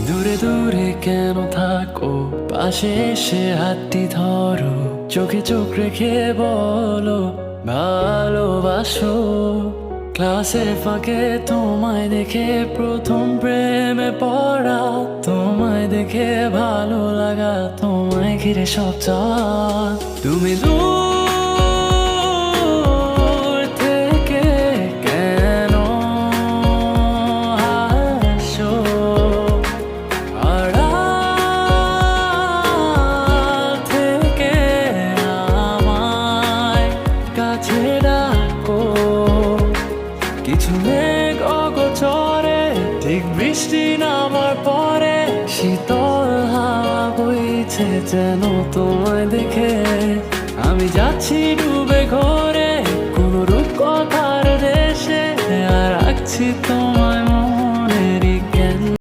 দূরে দূরে কেন থাকো, পাশে এসে হাতটি ধরো, চোখে চোখ রেখে বলো ভালোবাসো। ক্লাসের ফাঁকে তোমায় দেখে প্রথম প্রেমে পড়া, তোমায় দেখে ভালো লাগা, তোমায় ঘিরে সব চাওয়া। তুমি দূর থেকে কেন আসো, আড়াল থেকে আমায় কাছে ডাকো। কিছু মেঘ অগোচরে, ঠিক বৃষ্টি নামার পরে, শীতল হাওয়া বইছে যেন তোমায় দেখে। আমি যাচ্ছি ডুবে ঘরে, কোন রূপ কথার দেশে, আর রাখছি তোমায়